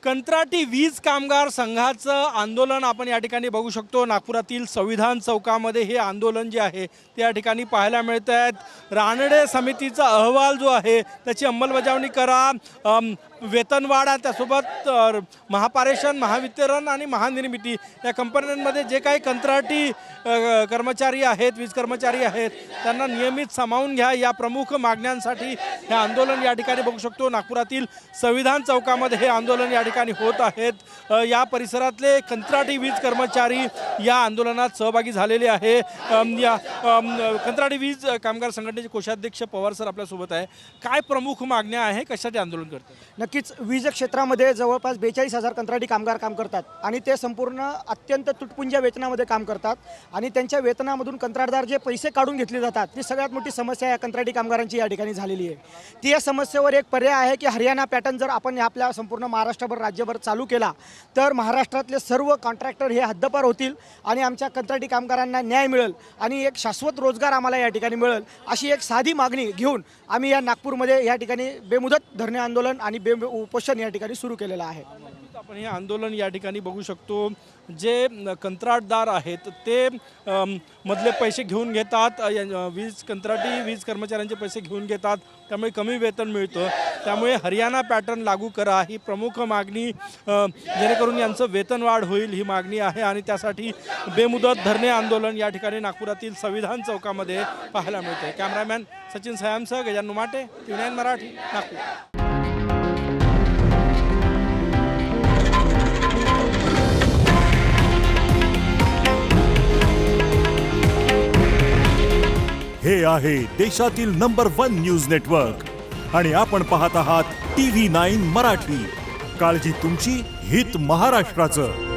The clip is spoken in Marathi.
कंत्राटी वीज कामगार संघाचं आंदोलन आपण या ठिकाणी बघू शकतो। नागपुरातील संविधान चौकामध्ये हे आंदोलन जे आहे ते या ठिकाणी पाहायला मिळत आहेत। रानडे समितीचा अहवाल जो आहे त्याची अंमलबजावणी करा, वेतनवाढ, त्यासोबत महापारेषण, महावितरण आणि महानिर्मिती या कंपन्यांमध्ये जे काही कंत्राटी कर्मचारी आहेत, वीज कर्मचारी आहेत, त्यांना नियमित सामावून घ्या या प्रमुख मागण्यांसाठी हे आंदोलन या ठिकाणी बघू शकतो। नागपुरातील संविधान चौकामध्ये हे आंदोलन या ठिकाणी होत आहेत। या परिसरातले कंत्राटी वीज कर्मचारी या आंदोलनात सहभागी झालेले आहे। या कंत्राटी वीज कामगार संघटनेचे कोषाध्यक्ष पवार सर आपल्यासोबत आहे। काय प्रमुख मागण्या आहे, कशासाठी आंदोलन करतात? नक्कीच वीज क्षेत्रामध्ये जवळपास 42,000 कंत्राटी कामगार काम करतात आणि ते संपूर्ण अत्यंत तुटपुंज्या वेतनामध्ये काम करतात आणि त्यांच्या वेतनामधून कंत्राटदार जे पैसे काढून घेतले जातात ती सगळ्यात मोठी समस्या या कंत्राटी कामगारांची या ठिकाणी झालेली आहे। ती या समस्येवर एक पर्याय आहे की हरियाणा पॅटर्न जर आपण आपल्या संपूर्ण महाराष्ट्रभर राज्यभर चालू केला तर महाराष्ट्रातले सर्व कॉन्ट्रॅक्टर हे हद्दपार होतील आणि आमच्या कंत्राटी कामगारांना न्याय मिळेल आणि एक शाश्वत रोजगार आम्हाला या ठिकाणी मिळेल, अशी एक साधी मागणी घेऊन आम्ही या नागपूरमध्ये या ठिकाणी बेमुदत धरणे आंदोलन आणि उपोषण या ठिकाणी सुरू केलेलं आहे। आपण हे आंदोलन या ठिकाणी बघू शकतो। जे कंत्राटदार आहेत ते मधले पैसे घेऊन घेतात, कंत्राटी वीज कर्मचाऱ्यांचे पैसे घेऊन घेतात, त्यामुळे कमी वेतन मिळतं। त्यामुळे हरियाणा पॅटर्न लागू करा ही प्रमुख मागणी, जेणेकरून यांचं वेतनवाढ होईल ही मागणी आहे आणि त्यासाठी बेमुदत धरणे आंदोलन या ठिकाणी नागपुरातील संविधान चौकामध्ये पाहायला मिळते। कॅमेरामॅन सचिन सयामसह गजानन नुमाटे, TV9 मराठी, नागपूर। हे आहे देशातील नंबर 1 न्यूज नेटवर्क आणि आपण पाहत आहात TV9 मराठी। काळजी तुमची, हित महाराष्ट्राचं।